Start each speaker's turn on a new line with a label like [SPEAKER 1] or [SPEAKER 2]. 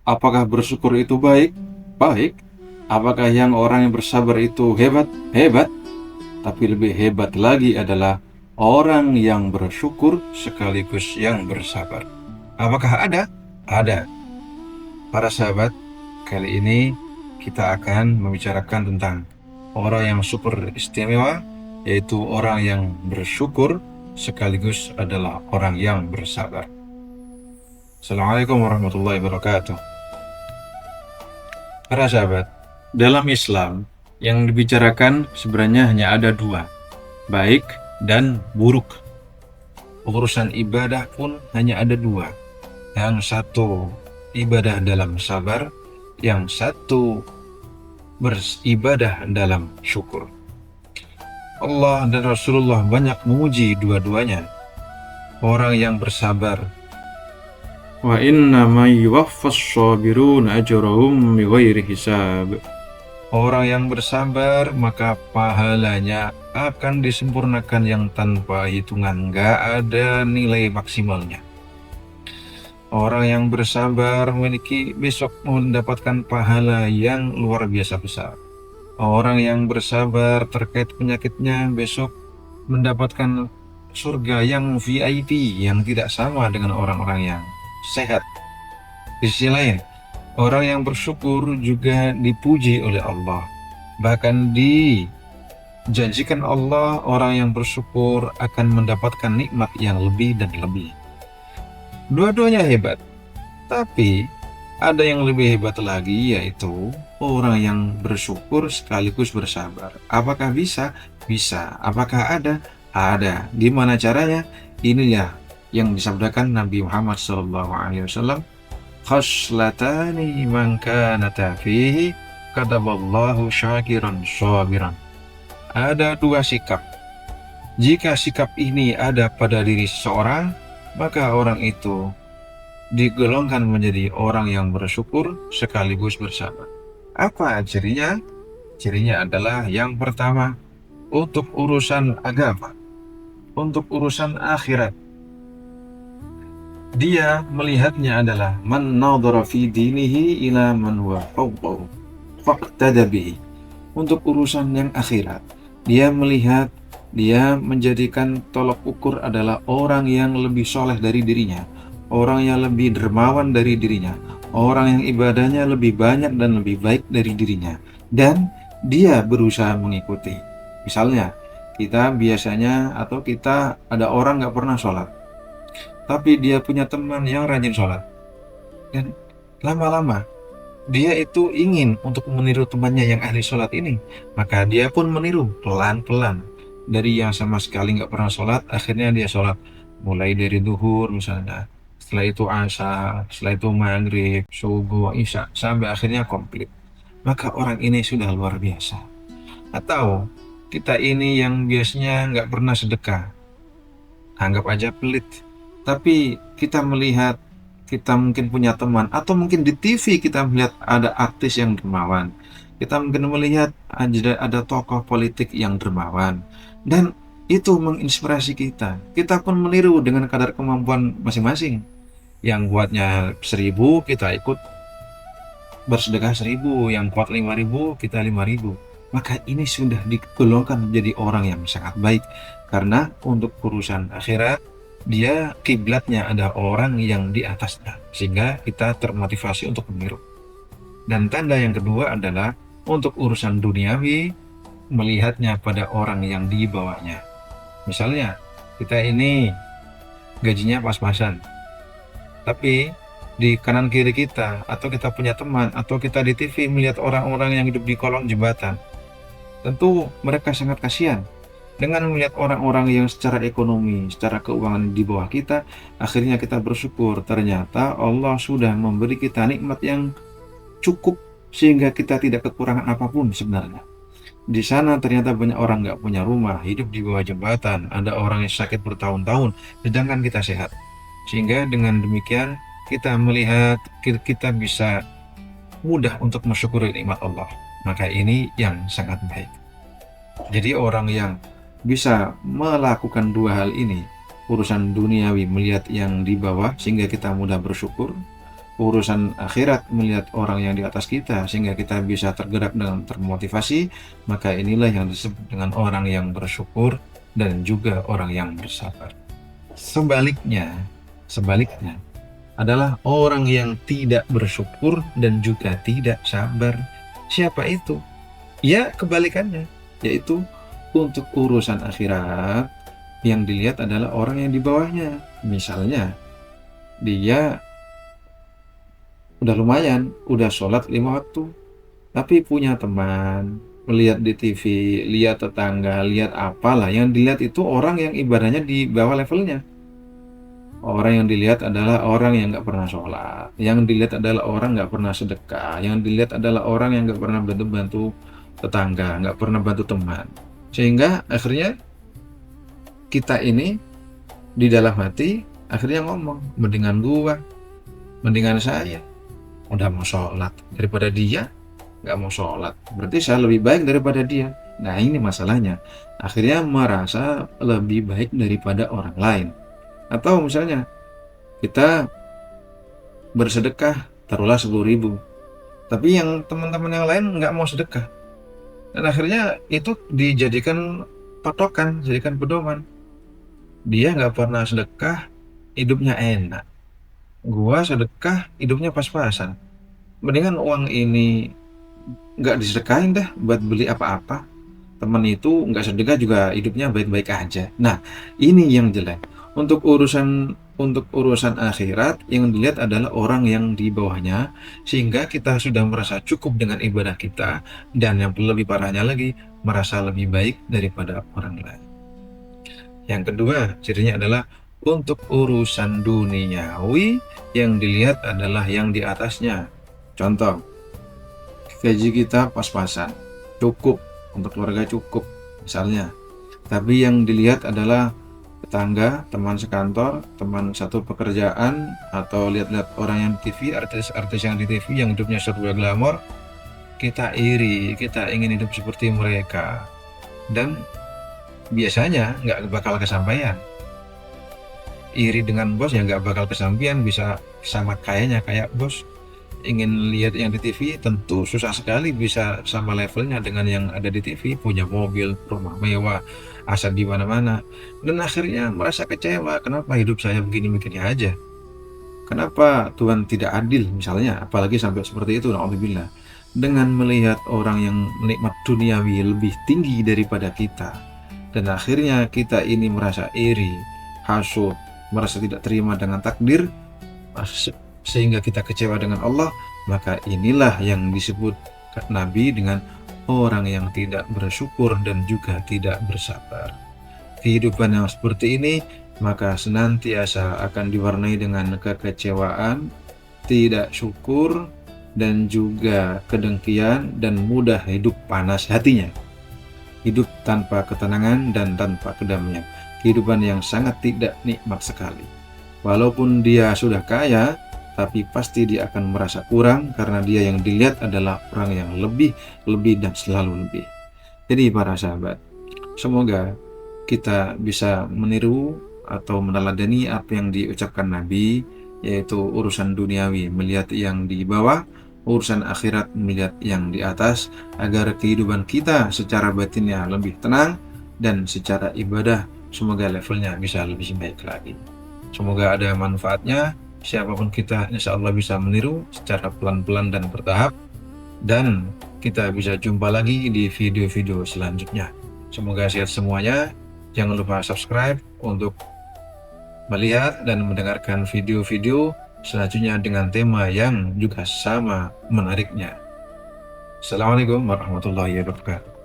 [SPEAKER 1] Apakah bersyukur itu baik? Baik. Apakah yang orang yang bersabar itu hebat? Hebat. Tapi lebih hebat lagi adalah orang yang bersyukur sekaligus yang bersabar. Apakah ada? Ada. Para sahabat, kali ini kita akan membicarakan tentang orang yang super istimewa, yaitu orang yang bersyukur sekaligus adalah orang yang bersabar. Assalamualaikum warahmatullahi wabarakatuh. Para sahabat, dalam Islam yang dibicarakan sebenarnya hanya ada dua, baik dan buruk. Urusan ibadah pun hanya ada dua. Yang satu ibadah dalam sabar, yang satu beribadah dalam syukur. Allah dan Rasulullah banyak memuji dua-duanya. Orang yang bersabar, wa inna ma yuwaffas sabiruna ajrahum bighairi hisab. Orang yang bersabar maka pahalanya akan disempurnakan yang tanpa hitungan, nggak ada nilai maksimalnya. Orang yang bersabar memiliki besok mendapatkan pahala yang luar biasa besar. Orang yang bersabar terkait penyakitnya besok mendapatkan surga yang VIP yang tidak sama dengan orang-orang yang sehat. Di sisi lain, orang yang bersyukur juga dipuji oleh Allah. Bahkan dijanjikan Allah orang yang bersyukur akan mendapatkan nikmat yang lebih dan lebih. Dua-duanya hebat, tapi ada yang lebih hebat lagi, yaitu orang yang bersyukur sekaligus bersabar. Apakah bisa? Bisa. Apakah ada? Ada. Gimana caranya? Inilah yang disabdakan Nabi Muhammad SAW. Khaslatani man kanata fihi kataballahu syakiran sabiran. Ada dua sikap. Jika sikap ini ada pada diri seseorang, maka orang itu digolongkan menjadi orang yang bersyukur sekaligus bersabar. Apa cirinya? Cirinya adalah yang pertama, untuk urusan agama, untuk urusan akhirat, dia melihatnya adalah man nadhara fi dinihi ila man huwa fawqahu faqtada bihi. Untuk urusan yang akhirat, dia melihat, dia menjadikan tolok ukur adalah orang yang lebih soleh dari dirinya, orang yang lebih dermawan dari dirinya, orang yang ibadahnya lebih banyak dan lebih baik dari dirinya, dan dia berusaha mengikuti. Misalnya, kita biasanya atau kita ada orang nggak pernah sholat, tapi dia punya teman yang rajin sholat, dan lama-lama dia itu ingin untuk meniru temannya yang ahli sholat ini, maka dia pun meniru pelan-pelan. Dari yang sama sekali nggak pernah sholat, akhirnya dia sholat. Mulai dari duhur misalnya, setelah itu asar, setelah itu maghrib, subuh, isya, sampai akhirnya komplit. Maka orang ini sudah luar biasa. Atau kita ini yang biasanya nggak pernah sedekah, anggap aja pelit. Tapi kita melihat, kita mungkin punya teman, atau mungkin di TV kita melihat ada artis yang dermawan. Kita mungkin melihat ada tokoh politik yang dermawan. Dan itu menginspirasi kita. Kita pun meniru dengan kadar kemampuan masing-masing. Yang kuatnya 1000, kita ikut bersedekah 1000. Yang kuat 5000, kita 5000. Maka ini sudah digolongkan menjadi orang yang sangat baik. Karena untuk urusan akhirat, dia kiblatnya ada orang yang di atasnya, sehingga kita termotivasi untuk meniru. Dan tanda yang kedua adalah untuk urusan duniawi, melihatnya pada orang yang di bawahnya. Misalnya, kita ini gajinya pas-pasan, tapi di kanan kiri kita, atau kita punya teman, atau kita di TV melihat orang-orang yang hidup di kolong jembatan, tentu mereka sangat kasihan. Dengan melihat orang-orang yang secara ekonomi, secara keuangan di bawah kita, akhirnya kita bersyukur. Ternyata Allah sudah memberi kita nikmat yang cukup sehingga kita tidak kekurangan apapun sebenarnya. Di sana ternyata banyak orang nggak punya rumah, hidup di bawah jembatan, ada orang yang sakit bertahun-tahun, sedangkan kita sehat. Sehingga dengan demikian kita melihat, kita bisa mudah untuk mensyukuri nikmat Allah. Maka ini yang sangat baik. Jadi orang yang bisa melakukan dua hal ini, urusan duniawi melihat yang di bawah sehingga kita mudah bersyukur, urusan akhirat, melihat orang yang di atas kita sehingga kita bisa tergerak dan termotivasi, maka inilah yang disebut dengan orang yang bersyukur dan juga orang yang bersabar. Sebaliknya adalah orang yang tidak bersyukur dan juga tidak sabar. Siapa itu? Ya, kebalikannya, yaitu untuk urusan akhirat yang dilihat adalah orang yang di bawahnya. Misalnya, dia udah lumayan, udah sholat 5 waktu, tapi punya teman, melihat di TV, lihat tetangga, lihat apalah, yang dilihat itu orang yang ibadahnya di bawah levelnya. Orang yang dilihat adalah orang yang nggak pernah sholat, yang dilihat adalah orang nggak pernah sedekah, yang dilihat adalah orang yang nggak pernah bantu-bantu tetangga, nggak pernah bantu teman. Sehingga akhirnya kita ini di dalam hati akhirnya ngomong, mendingan saya udah mau sholat daripada dia nggak mau sholat, berarti saya lebih baik daripada dia. Nah, ini masalahnya, akhirnya merasa lebih baik daripada orang lain. Atau misalnya kita bersedekah, taruhlah 10.000, tapi yang teman-teman yang lain nggak mau sedekah, dan akhirnya itu dijadikan patokan, jadikan pedoman. Dia nggak pernah sedekah, hidupnya enak. Gua sedekah, hidupnya pas-pasan. Mendingan uang ini nggak disedekahin dah buat beli apa-apa. Teman itu nggak sedekah juga hidupnya baik-baik aja. Nah, ini yang jelek. Untuk urusan akhirat yang dilihat adalah orang yang di bawahnya, sehingga kita sudah merasa cukup dengan ibadah kita, dan yang lebih parahnya lagi, merasa lebih baik daripada orang lain. Yang kedua, cirinya adalah untuk urusan duniawi yang dilihat adalah yang di atasnya. Contoh, gaji kita pas-pasan, cukup untuk keluarga, cukup misalnya. Tapi yang dilihat adalah tetangga, teman sekantor, teman satu pekerjaan, atau lihat-lihat orang yang di TV, artis-artis yang di TV yang hidupnya serba glamor, kita iri, kita ingin hidup seperti mereka, dan biasanya nggak bakal kesampaian. Iri dengan bos ya nggak bakal kesampaian, bisa sama kayaknya kayak bos. Ingin lihat yang di TV tentu susah sekali bisa sama levelnya dengan yang ada di TV, punya mobil, rumah mewah, aset di mana-mana, dan akhirnya merasa kecewa, kenapa hidup saya begini-begini aja, kenapa Tuhan tidak adil misalnya, apalagi sampai seperti itu, na'udzubillah. Dengan melihat orang yang nikmat duniawi lebih tinggi daripada kita, dan akhirnya kita ini merasa iri, hasut, merasa tidak terima dengan takdir, sehingga kita kecewa dengan Allah, maka inilah yang disebut Nabi dengan orang yang tidak bersyukur dan juga tidak bersabar. Kehidupan yang seperti ini maka senantiasa akan diwarnai dengan kekecewaan, tidak syukur, dan juga kedengkian, dan mudah hidup panas hatinya. Hidup tanpa ketenangan dan tanpa kedamaian. Kehidupan yang sangat tidak nikmat sekali. Walaupun dia sudah kaya, tapi pasti dia akan merasa kurang karena dia yang dilihat adalah orang yang lebih dan selalu lebih. Jadi para sahabat, semoga kita bisa meniru atau meneladani apa yang diucapkan Nabi, yaitu urusan duniawi melihat yang di bawah, urusan akhirat melihat yang di atas, agar kehidupan kita secara batinnya lebih tenang, dan secara ibadah semoga levelnya bisa lebih baik lagi. Semoga ada manfaatnya. Siapapun kita insya Allah bisa meniru secara pelan-pelan dan bertahap, dan kita bisa jumpa lagi di video-video selanjutnya. Semoga sehat semuanya. Jangan lupa subscribe untuk melihat dan mendengarkan video-video selanjutnya dengan tema yang juga sama menariknya. Assalamualaikum warahmatullahi wabarakatuh.